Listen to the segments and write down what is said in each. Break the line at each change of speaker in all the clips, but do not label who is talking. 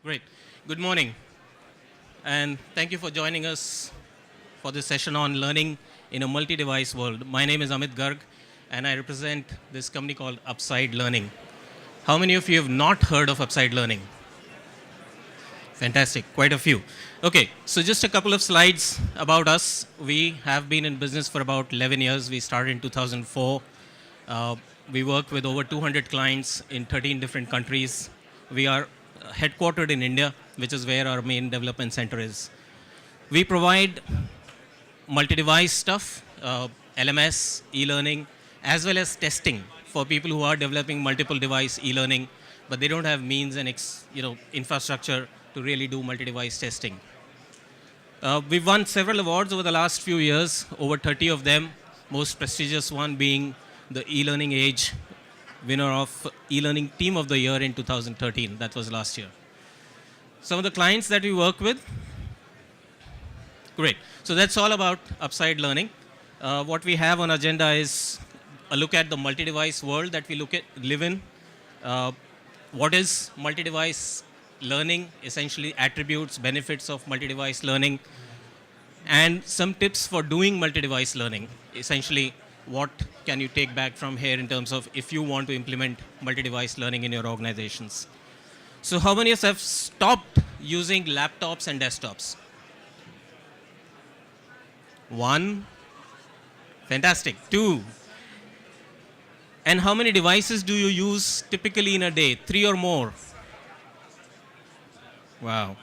Great. Good morning, and thank you for joining us for this session on learning in a multi-device world. My name is Amit Garg, and I represent this company called Upside Learning. How many of you have not heard of Upside Learning? Fantastic, quite a few. Okay, so just a couple of slides about us. We have been in business for about 11 years. We started in 2004. Uh, we work with over 200 clients in 13 different countries. We are headquartered in India, which is where our main development center is. We provide multi-device stuff, LMS, e-learning, as well as testing for people who are developing multiple device e-learning, but they don't have means and infrastructure to really do multi-device testing. We've won several awards over the last few years, over 30 of them, most prestigious one being the e-learning age winner of e-learning team of the year in 2013. That was last year. Some of the clients that we work with, great. So that's all about Upside Learning. What we have on agenda is a look at the multi-device world that we live in. What is multi-device learning, essentially attributes, benefits of multi-device learning, and some tips for doing multi-device learning. Essentially, what can you take back from here in terms of if you want to implement multi-device learning in your organizations. So how many of us have stopped using laptops and desktops? One. Fantastic. Two. And how many devices do you use typically in a day? Three or more? Wow.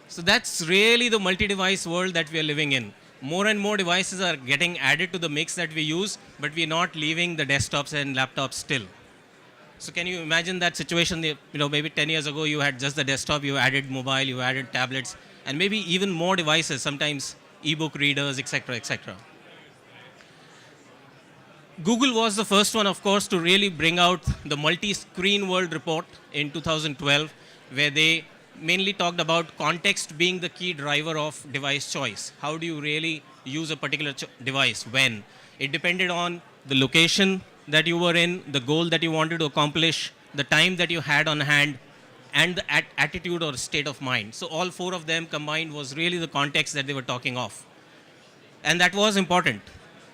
So that's really the multi-device world that we are living in. More and more devices are getting added to the mix that we use, but we're not leaving the desktops and laptops still. So can you imagine that situation? Maybe 10 years ago you had just the desktop, you added mobile, you added tablets, and maybe even more devices, sometimes ebook readers, etc., etc. Google was the first one, of course, to really bring out the multi-screen world report in 2012, where they mainly talked about context being the key driver of device choice. How do you really use a particular device? When? It depended on the location that you were in, the goal that you wanted to accomplish, the time that you had on hand, and the attitude or state of mind. So all four of them combined was really the context that they were talking of. And that was important.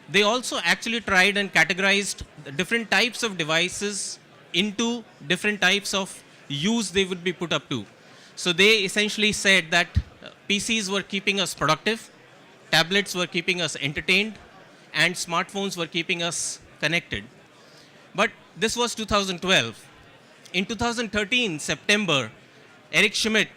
They also actually tried and categorized the different types of devices into different types of use they would be put up to. So they essentially said that PCs were keeping us productive, tablets were keeping us entertained, and smartphones were keeping us connected. But this was 2012. In 2013, September, Eric Schmidt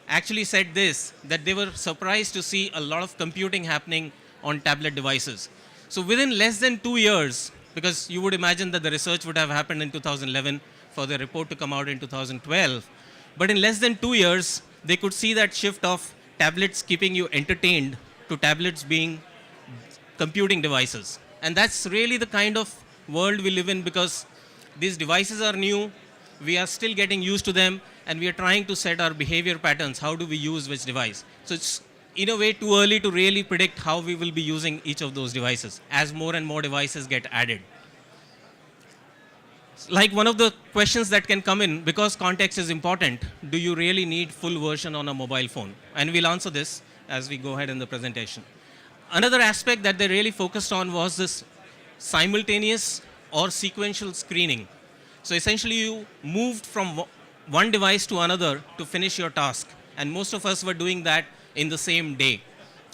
actually said this, that they were surprised to see a lot of computing happening on tablet devices. So within less than 2 years, because you would imagine that the research would have happened in 2011 for the report to come out in 2012, but in less than 2 years, they could see that shift of tablets keeping you entertained to tablets being computing devices. And that's really the kind of world we live in, because these devices are new, we are still getting used to them, and we are trying to set our behavior patterns. How do we use which device? So it's in a way too early to really predict how we will be using each of those devices as more and more devices get added. Like one of the questions that can come in, because context is important, do you really need full version on a mobile phone? And we'll answer this as we go ahead in the presentation. Another aspect that they really focused on was this simultaneous or sequential screening. So essentially you moved from one device to another to finish your task. And most of us were doing that in the same day.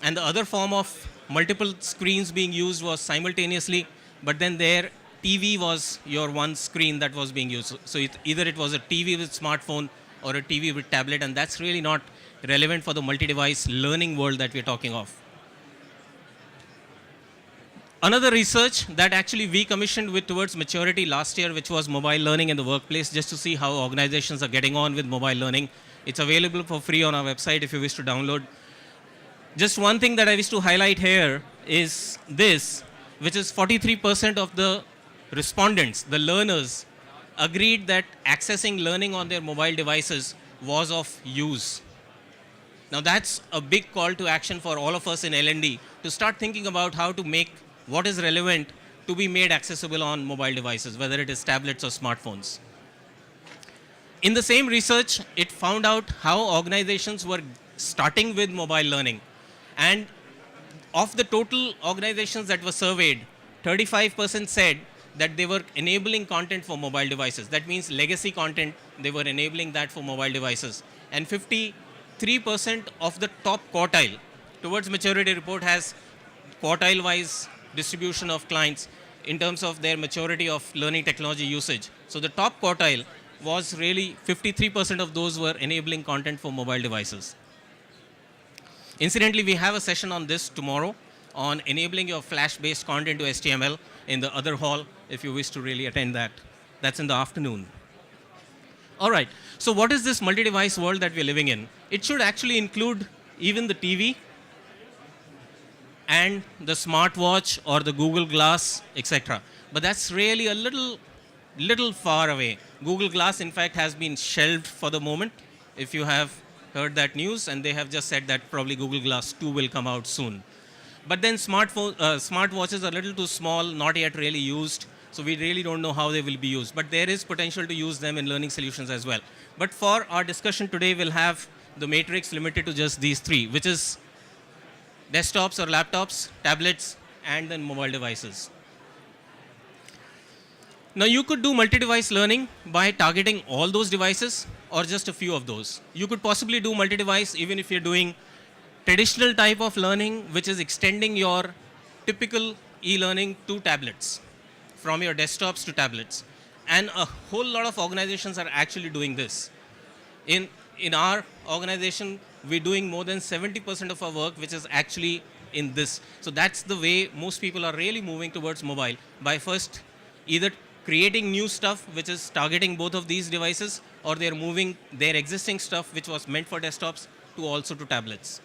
And the other form of multiple screens being used was simultaneously, but then there TV was your one screen that was being used. So either it was a TV with smartphone or a TV with tablet, and that's really not relevant for the multi-device learning world that we're talking of. Another research that actually we commissioned with towards maturity last year, which was mobile learning in the workplace, just to see how organizations are getting on with mobile learning. It's available for free on our website if you wish to download. Just one thing that I wish to highlight here is this, which is 43% of the respondents, the learners, agreed that accessing learning on their mobile devices was of use. Now that's a big call to action for all of us in L&D to start thinking about how to make what is relevant to be made accessible on mobile devices, whether it is tablets or smartphones. In the same research, it found out how organizations were starting with mobile learning. And of the total organizations that were surveyed, 35% said that they were enabling content for mobile devices. That means legacy content, they were enabling that for mobile devices. And 53% of the top quartile, towards maturity report has quartile-wise distribution of clients in terms of their maturity of learning technology usage. So the top quartile was really 53% of those were enabling content for mobile devices. Incidentally, we have a session on this tomorrow on enabling your Flash-based content to HTML in the other hall if you wish to really attend that. That's in the afternoon. All right, so what is this multi-device world that we're living in? It should actually include even the TV and the smartwatch or the Google Glass, etc. But that's really a little far away. Google Glass, in fact, has been shelved for the moment, if you have heard that news, and they have just said that probably Google Glass 2 will come out soon. But then smartwatches are a little too small, not yet really used, so we really don't know how they will be used. But there is potential to use them in learning solutions as well. But for our discussion today, we'll have the matrix limited to just these three, which is desktops or laptops, tablets, and then mobile devices. Now, you could do multi-device learning by targeting all those devices or just a few of those. You could possibly do multi-device even if you're doing traditional type of learning, which is extending your typical e-learning to tablets, from your desktops to tablets. And a whole lot of organizations are actually doing this. In our organization, we're doing more than 70% of our work, which is actually in this. So that's the way most people are really moving towards mobile, by first either creating new stuff, which is targeting both of these devices, or they're moving their existing stuff, which was meant for desktops, to also to tablets.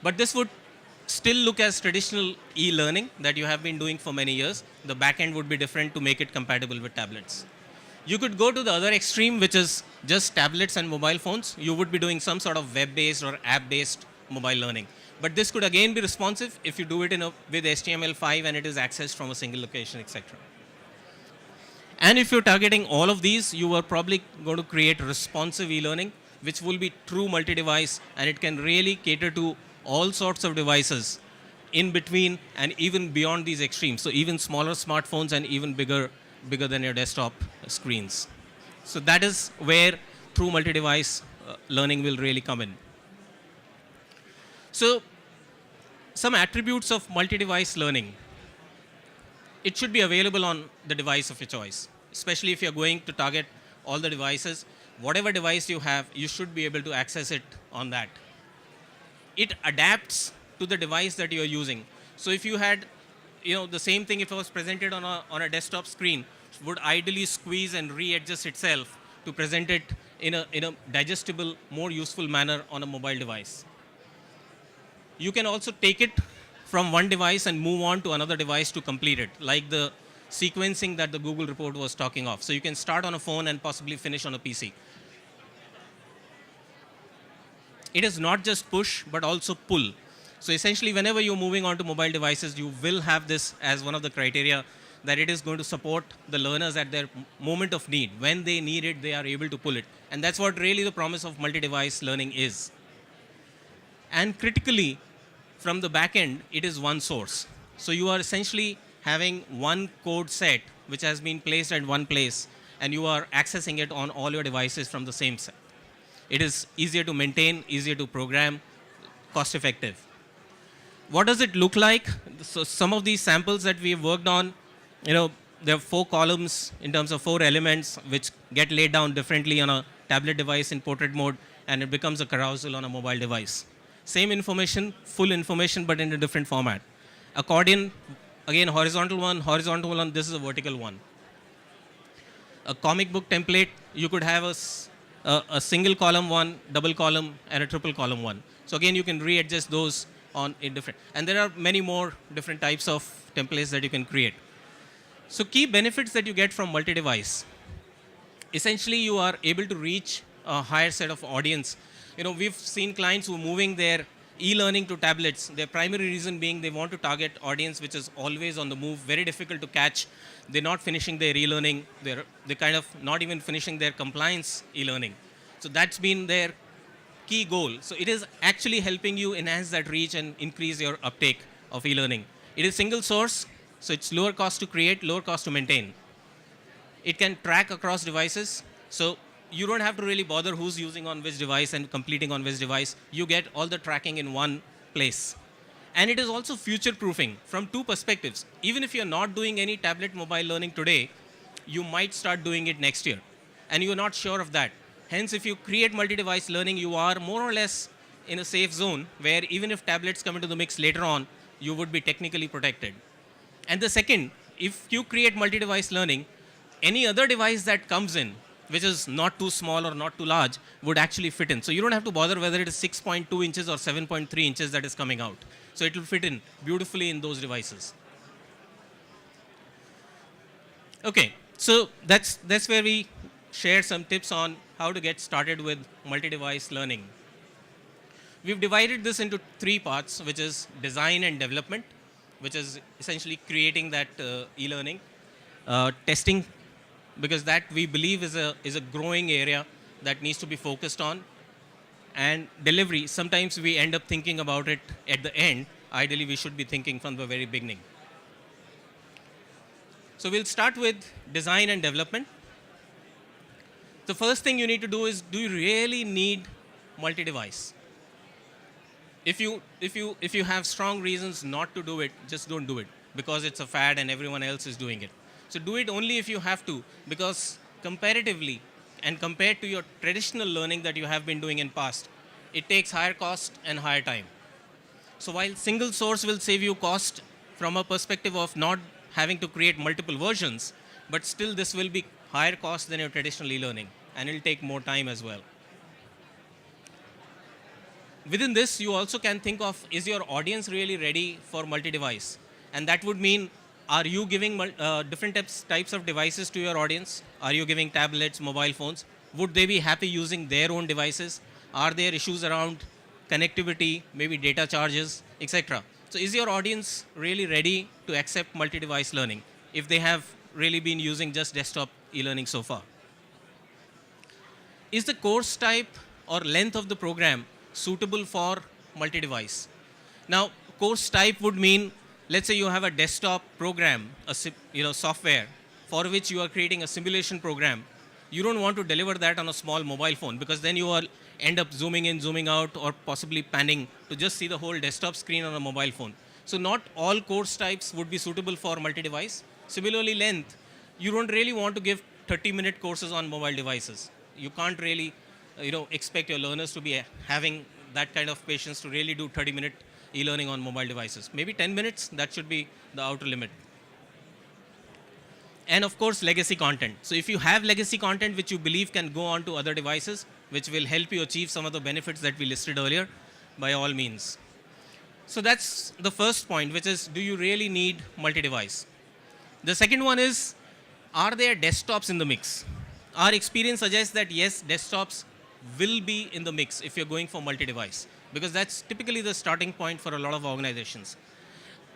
But this would still look as traditional e-learning that you have been doing for many years. The backend would be different to make it compatible with tablets. You could go to the other extreme, which is just tablets and mobile phones. You would be doing some sort of web-based or app-based mobile learning. But this could again be responsive if you do it with HTML5 and it is accessed from a single location, etc. And if you're targeting all of these, you are probably going to create responsive e-learning, which will be true multi-device, and it can really cater to all sorts of devices in between and even beyond these extremes. So even smaller smartphones and even bigger than your desktop screens. So that is where true multi-device learning will really come in. So some attributes of multi-device learning. It should be available on the device of your choice, especially if you're going to target all the devices. Whatever device you have, you should be able to access it on that. It adapts to the device that you're using. So if you had, the same thing if it was presented on a desktop screen, would ideally squeeze and readjust itself to present it in a digestible, more useful manner on a mobile device. You can also take it from one device and move on to another device to complete it, like the sequencing that the Google report was talking of. So you can start on a phone and possibly finish on a PC. It is not just push, but also pull. So essentially, whenever you're moving on to mobile devices, you will have this as one of the criteria, that it is going to support the learners at their moment of need. When they need it, they are able to pull it. And that's what really the promise of multi-device learning is. And critically, from the back end, it is one source. So you are essentially having one code set which has been placed at one place, and you are accessing it on all your devices from the same set. It is easier to maintain, easier to program, cost effective. What does it look like? So some of these samples that we've worked on, there are 4 columns in terms of 4 elements which get laid down differently on a tablet device in portrait mode, and it becomes a carousel on a mobile device. Same information, full information, but in a different format. Accordion, again, horizontal one, this is a vertical one. A comic book template, you could have a single column one, double column, and a triple column one. So again, you can readjust those in different. And there are many more different types of templates that you can create. So key benefits that you get from multi-device. Essentially, you are able to reach a higher set of audience. We've seen clients who are moving their e-learning to tablets, their primary reason being they want to target audience which is always on the move, very difficult to catch. They're not finishing their e-learning. They're kind of not even finishing their compliance e-learning. So that's been their key goal. So it is actually helping you enhance that reach and increase your uptake of e-learning. It is single source, so it's lower cost to create, lower cost to maintain. It can track across devices, so you don't have to really bother who's using on which device and completing on which device. You get all the tracking in one place. And it is also future proofing from two perspectives. Even if you're not doing any tablet mobile learning today, you might start doing it next year. And you're not sure of that. Hence, if you create multi-device learning, you are more or less in a safe zone where even if tablets come into the mix later on, you would be technically protected. And the second, if you create multi-device learning, any other device that comes in, which is not too small or not too large, would actually fit in. So you don't have to bother whether it is 6.2 inches or 7.3 inches that is coming out. So it will fit in beautifully in those devices. Okay, so that's where we share some tips on how to get started with multi-device learning. We've divided this into three parts, which is design and development, which is essentially creating that e-learning, testing, because that we believe is a growing area that needs to be focused on, and delivery. Sometimes we end up thinking about it at the end. Ideally, we should be thinking from the very beginning. So we'll start with design and development. The first thing you need to do is, do you really need multi-device? If you have strong reasons not to do it, just don't do it because it's a fad and everyone else is doing it. So do it only if you have to, because comparatively and compared to your traditional learning that you have been doing in past, it takes higher cost and higher time. So while single source will save you cost from a perspective of not having to create multiple versions, but still this will be higher cost than your traditional e-learning, and it'll take more time as well. Within this, you also can think of, is your audience really ready for multi-device? And that would mean, are you giving different types of devices to your audience? Are you giving tablets, mobile phones? Would they be happy using their own devices? Are there issues around connectivity, maybe data charges, etc.? So is your audience really ready to accept multi-device learning if they have really been using just desktop e-learning so far? Is the course type or length of the program suitable for multi-device? Now, course type would mean, let's say you have a desktop program, software for which you are creating a simulation program. You don't want to deliver that on a small mobile phone because then you will end up zooming in, zooming out, or possibly panning to just see the whole desktop screen on a mobile phone. So not all course types would be suitable for multi-device. Similarly, length, you don't really want to give 30-minute courses on mobile devices. You can't really expect your learners to be having that kind of patience to really do 30-minute e-learning on mobile devices. Maybe 10 minutes, that should be the outer limit. And of course, legacy content. So if you have legacy content which you believe can go on to other devices, which will help you achieve some of the benefits that we listed earlier, by all means. So that's the first point, which is, do you really need multi-device? The second one is, are there desktops in the mix? Our experience suggests that yes, desktops will be in the mix if you're going for multi-device, because that's typically the starting point for a lot of organizations.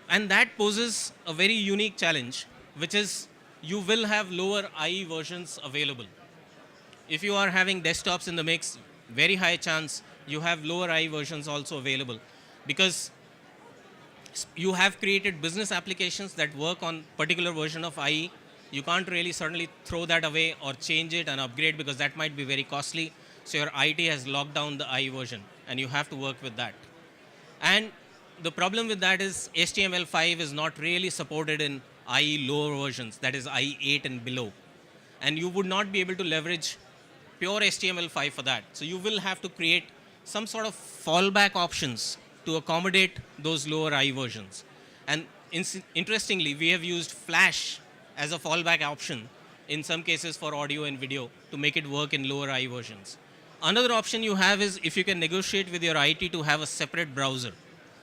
And that poses a very unique challenge, which is you will have lower IE versions available. If you are having desktops in the mix, very high chance you have lower IE versions also available, because you have created business applications that work on particular version of IE. You can't really certainly throw that away or change it and upgrade, because that might be very costly. So your IT has locked down the IE version, and you have to work with that. And the problem with that is HTML5 is not really supported in IE lower versions, that is IE 8 and below. And you would not be able to leverage pure HTML5 for that. So you will have to create some sort of fallback options to accommodate those lower IE versions. And interestingly, we have used Flash as a fallback option in some cases for audio and video to make it work in lower IE versions. Another option you have is if you can negotiate with your IT to have a separate browser.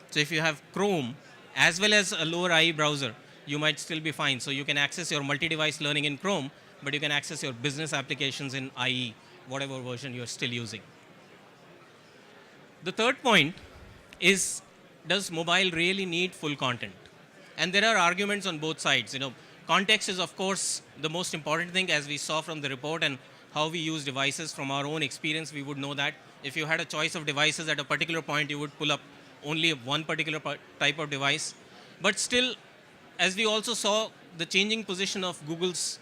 So if you have Chrome as well as a lower IE browser, you might still be fine. So you can access your multi-device learning in Chrome, but you can access your business applications in IE, whatever version you're still using. The third point is, does mobile really need full content? And there are arguments on both sides. Context is of course the most important thing, as we saw from the report, and how we use devices. From our own experience, we would know that if you had a choice of devices at a particular point, you would pull up only one particular type of device. But still, as we also saw, the changing position of Google's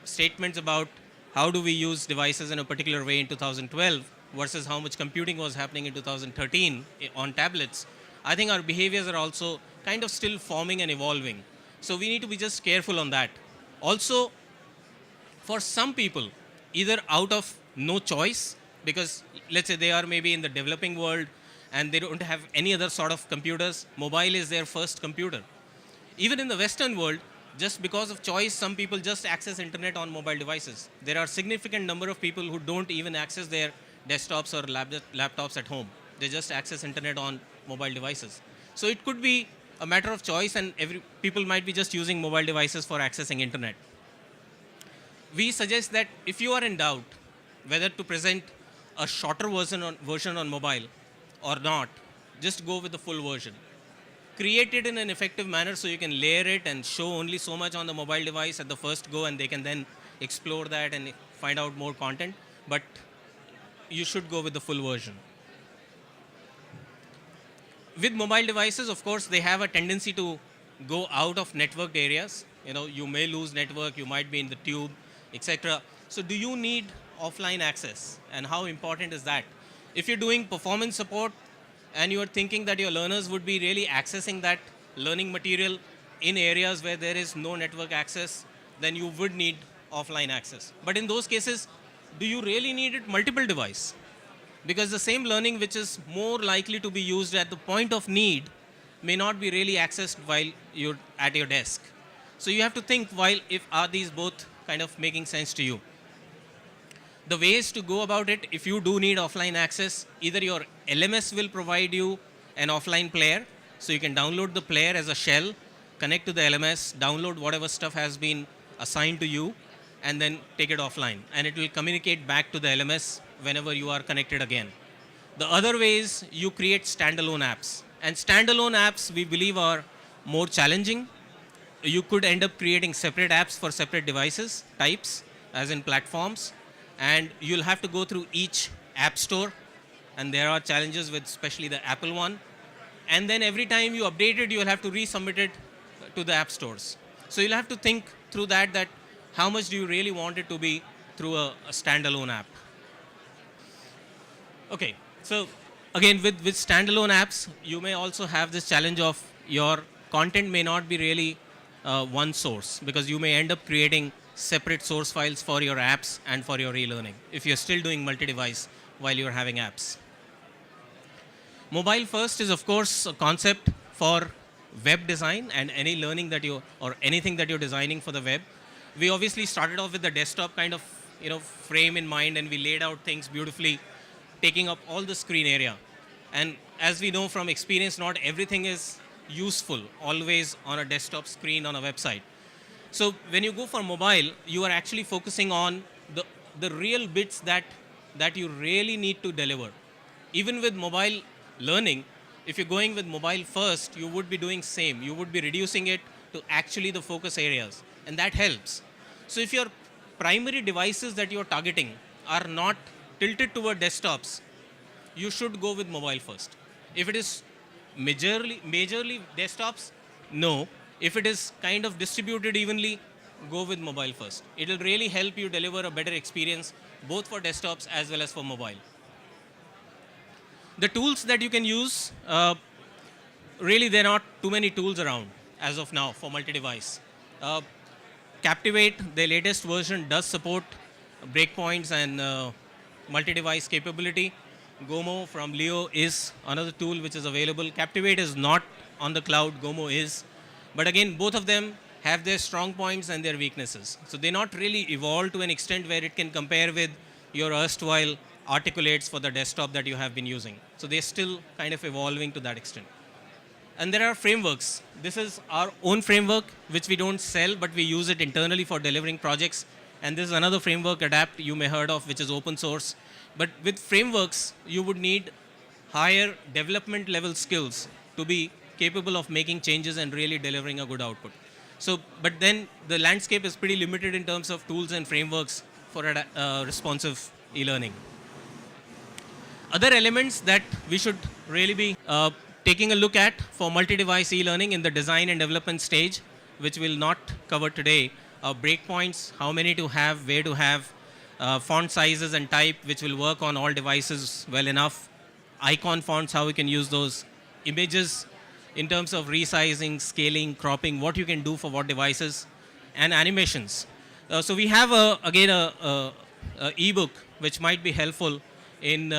statements about how do we use devices in a particular way in 2012 versus how much computing was happening in 2013 on tablets, I think our behaviors are also kind of still forming and evolving. So we need to be just careful on that. Also, for some people, either out of no choice, because let's say they are maybe in the developing world and they don't have any other sort of computers, mobile is their first computer. Even in the Western world, just because of choice, some people just access internet on mobile devices. There are significant number of people who don't even access their desktops or laptops at home. They just access internet on mobile devices. So it could be a matter of choice, and people might be just using mobile devices for accessing internet. We suggest that if you are in doubt whether to present a shorter version on mobile or not, just go with the full version. Create it in an effective manner so you can layer it and show only so much on the mobile device at the first go, and they can then explore that and find out more content. But you should go with the full version. With mobile devices, of course, they have a tendency to go out of networked areas. You may lose network, you might be in the tube, etc. So do you need offline access, and how important is that? If you're doing performance support and you are thinking that your learners would be really accessing that learning material in areas where there is no network access, then you would need offline access. But in those cases, do you really need it multiple device? Because the same learning which is more likely to be used at the point of need may not be really accessed while you're at your desk. So you have to think, are these both kind of making sense to you? The ways to go about it, if you do need offline access, either your LMS will provide you an offline player, so you can download the player as a shell, connect to the LMS, download whatever stuff has been assigned to you, and then take it offline. And it will communicate back to the LMS whenever you are connected again. The other way is you create standalone apps. And standalone apps, we believe, are more challenging. You could end up creating separate apps for separate devices, types, as in platforms. And you'll have to go through each app store. And there are challenges with especially the Apple one. And then every time you update it, you'll have to resubmit it to the app stores. So you'll have to think through that how much do you really want it to be through a standalone app. Okay, so again, with standalone apps, you may also have this challenge of your content may not be really one source, because you may end up creating separate source files for your apps and for your e-learning if you're still doing multi-device while you're having apps. Mobile first is of course a concept for web design and any learning that or anything that you're designing for the web. We obviously started off with the desktop kind of frame in mind, and we laid out things beautifully, taking up all the screen area. And as we know from experience, not everything is useful always on a desktop screen on a website. So when you go for mobile, you are actually focusing on the real bits that you really need to deliver. Even with mobile learning, if you're going with mobile first, you would be doing same. You would be reducing it to actually the focus areas, and that helps. So if your primary devices that you're targeting are not tilted toward desktops, you should go with mobile first. If it is majorly desktops, no. If it is kind of distributed evenly, go with mobile first. It will really help you deliver a better experience both for desktops as well as for mobile. The tools that you can use, really there are not too many tools around as of now for multi-device. Captivate, the latest version, does support breakpoints and multi-device capability. Gomo from Leo is another tool which is available. Captivate is not on the cloud, Gomo is. But again, both of them have their strong points and their weaknesses. So they not really evolved to an extent where it can compare with your erstwhile articulates for the desktop that you have been using. So they're still kind of evolving to that extent. And there are frameworks. This is our own framework, which we don't sell, but we use it internally for delivering projects. And this is another framework, Adapt, you may heard of, which is open source. But with frameworks, you would need higher development level skills to be capable of making changes and really delivering a good output. So, but then the landscape is pretty limited in terms of tools and frameworks for responsive e-learning. Other elements that we should really be taking a look at for multi-device e-learning in the design and development stage, which we'll not cover today, are breakpoints, how many to have, where to have, font sizes and type, which will work on all devices well enough, icon fonts, how we can use those, images in terms of resizing, scaling, cropping, what you can do for what devices, and animations. So we have, again, a ebook which might be helpful in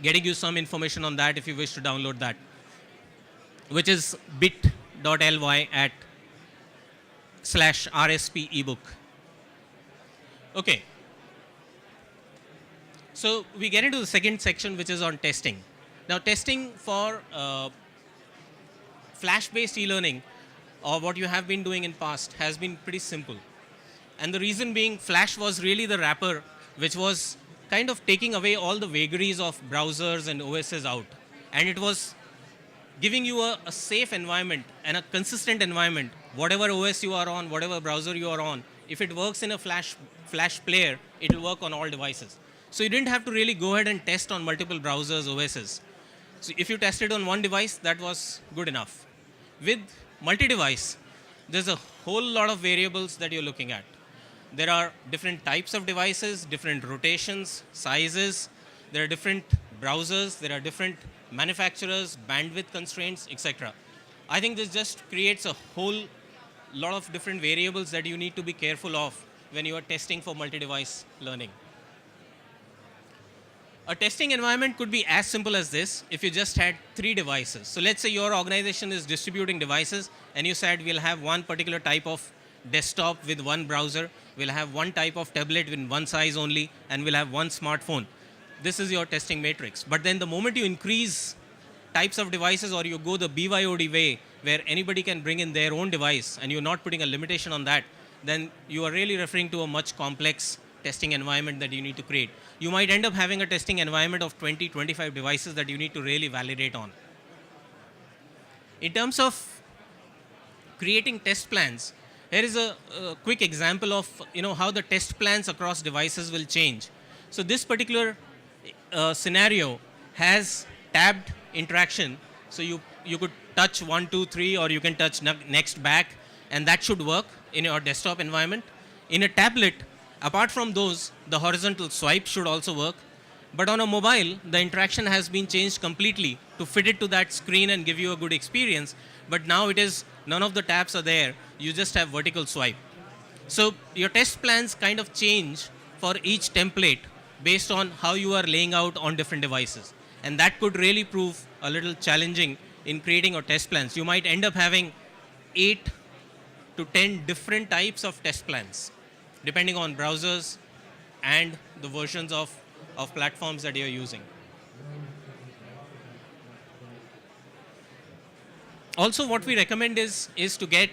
getting you some information on that if you wish to download that, which is bit.ly/RSP ebook. Okay. So we get into the second section, which is on testing. Now, testing for flash-based e-learning, or what you have been doing in past, has been pretty simple. And the reason being, Flash was really the wrapper which was kind of taking away all the vagaries of browsers and OSs out. And it was giving you a safe environment and a consistent environment. Whatever OS you are on, whatever browser you are on, if it works in a Flash player, it will work on all devices. So you didn't have to really go ahead and test on multiple browsers, OSs. So if you tested on one device, that was good enough. With multi-device, there's a whole lot of variables that you're looking at. There are different types of devices, different rotations, sizes. There are different browsers. There are different manufacturers, bandwidth constraints, etc. I think this just creates a whole lot of different variables that you need to be careful of when you are testing for multi-device learning. A testing environment could be as simple as this if you just had 3 devices. So let's say your organization is distributing devices and you said we'll have one particular type of desktop with one browser, we'll have one type of tablet with one size only, and we'll have one smartphone. This is your testing matrix. But then the moment you increase types of devices, or you go the BYOD way where anybody can bring in their own device and you're not putting a limitation on that, then you are really referring to a much complex testing environment that you need to create. You might end up having a testing environment of 20, 25 devices that you need to really validate on. In terms of creating test plans, here is a quick example of how the test plans across devices will change. So this particular scenario has tabbed interaction. So you could touch 1, 2, 3, or you can touch next, back, and that should work in your desktop environment. In a tablet, apart from those, the horizontal swipe should also work. But on a mobile, the interaction has been changed completely to fit it to that screen and give you a good experience. But now it is, none of the tabs are there. You just have vertical swipe. So your test plans kind of change for each template based on how you are laying out on different devices. And that could really prove a little challenging in creating your test plans. You might end up having 8 to 10 different types of test plans, depending on browsers and the versions of platforms that you're using. Also, what we recommend is to get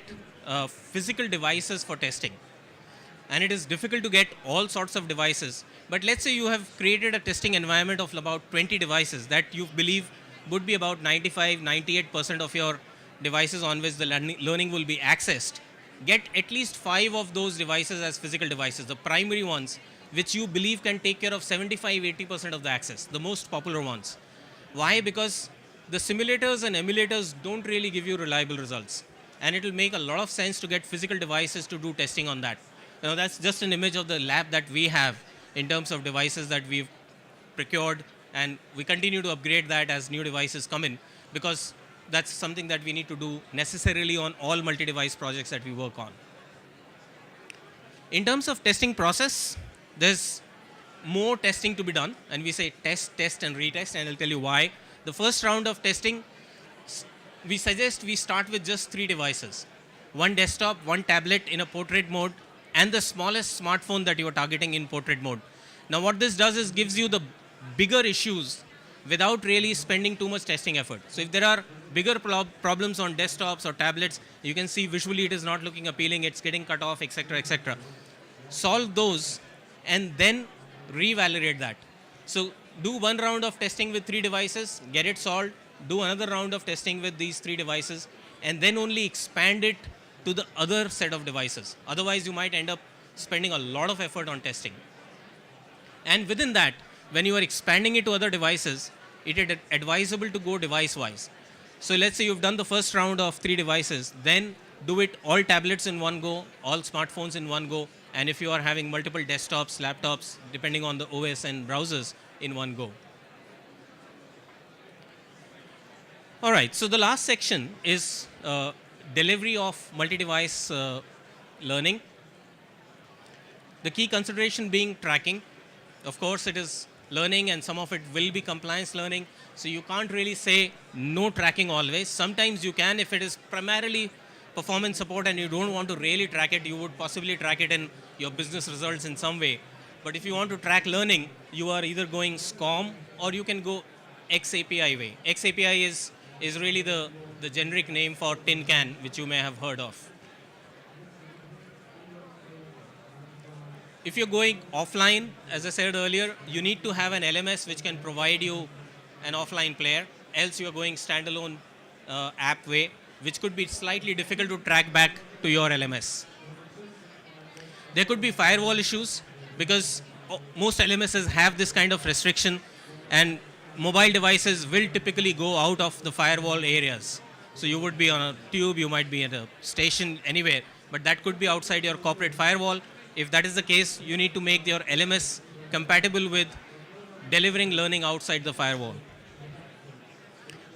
physical devices for testing. And it is difficult to get all sorts of devices. But let's say you have created a testing environment of about 20 devices that you believe would be about 95, 98% of your devices on which the learning will be accessed. Get at least 5 of those devices as physical devices, the primary ones, which you believe can take care of 75, 80% of the access, the most popular ones. Why? Because the simulators and emulators don't really give you reliable results. And it will make a lot of sense to get physical devices to do testing on that. Now, that's just an image of the lab that we have in terms of devices that we've procured, and we continue to upgrade that as new devices come in, because that's something that we need to do necessarily on all multi-device projects that we work on. In terms of testing process, there's more testing to be done, and we say test, test, and retest, and I'll tell you why. The first round of testing, we suggest we start with just 3 devices. One desktop, one tablet in a portrait mode, and the smallest smartphone that you are targeting in portrait mode. Now what this does is gives you the bigger issues without really spending too much testing effort. So if there are bigger problems on desktops or tablets, you can see visually it is not looking appealing, it's getting cut off, etc., etc. Solve those and then revalidate that. So do one round of testing with 3 devices, get it solved, do another round of testing with these 3 devices, and then only expand it to the other set of devices. Otherwise, you might end up spending a lot of effort on testing. And within that, when you are expanding it to other devices, it is advisable to go device-wise. So let's say you've done the first round of 3 devices, then do it all tablets in one go, all smartphones in one go, and if you are having multiple desktops, laptops, depending on the OS and browsers, in one go. All right, so the last section is delivery of multi-device learning. The key consideration being tracking. Of course, it is learning and some of it will be compliance learning. So you can't really say no tracking always. Sometimes you can if it is primarily performance support and you don't want to really track it, you would possibly track it in your business results in some way. But if you want to track learning, you are either going SCORM or you can go XAPI way. XAPI is really the generic name for tin can, which you may have heard of. If you're going offline, as I said earlier, you need to have an LMS which can provide you an offline player. Else you're going standalone app way, which could be slightly difficult to track back to your LMS. There could be firewall issues because most LMSs have this kind of restriction, and mobile devices will typically go out of the firewall areas. So you would be on a tube, you might be at a station, anywhere, but that could be outside your corporate firewall. If that is the case, you need to make your LMS compatible with delivering learning outside the firewall.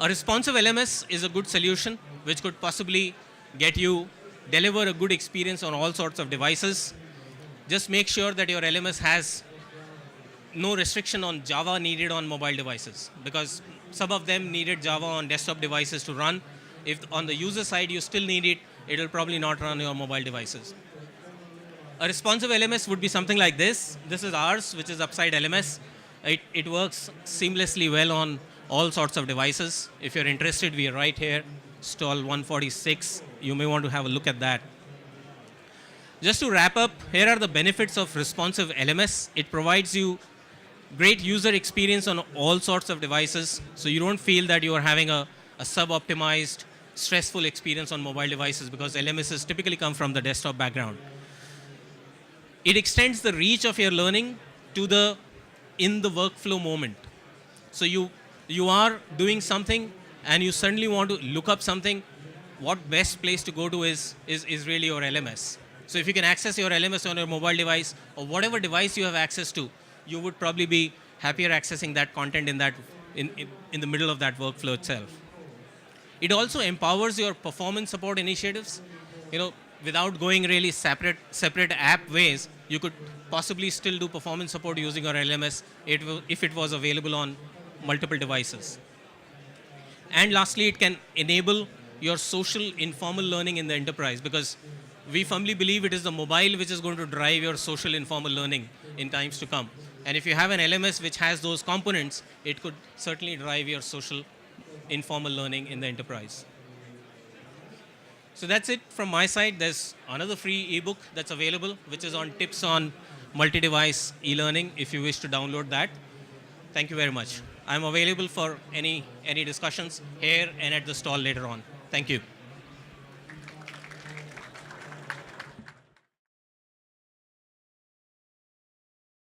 A responsive LMS is a good solution which could possibly get you deliver a good experience on all sorts of devices. Just make sure that your LMS has no restriction on Java needed on mobile devices, because some of them needed Java on desktop devices to run. If on the user side you still need it, it will probably not run on your mobile devices. A responsive LMS would be something like this. This is ours, which is Upside LMS. It works seamlessly well on all sorts of devices. If you're interested, we are right here, stall 146. You may want to have a look at that. Just to wrap up, here are the benefits of responsive LMS. It provides you great user experience on all sorts of devices, so you don't feel that you are having a sub-optimized, stressful experience on mobile devices, because LMSs typically come from the desktop background. It extends the reach of your learning to in the workflow moment. So you are doing something and you suddenly want to look up something, what best place to go to is really your LMS. So if you can access your LMS on your mobile device or whatever device you have access to, you would probably be happier accessing that content in the middle of that workflow itself. It also empowers your performance support initiatives. Without going really separate app ways, you could possibly still do performance support using your LMS if it was available on multiple devices. And lastly, it can enable your social informal learning in the enterprise, because we firmly believe it is the mobile which is going to drive your social informal learning in times to come. And if you have an LMS which has those components, it could certainly drive your social informal learning in the enterprise. So that's it from my side. There's another free ebook that's available, which is on tips on multi-device e-learning, if you wish to download that. Thank you very much. I'm available for any discussions here and at the stall later on. Thank you.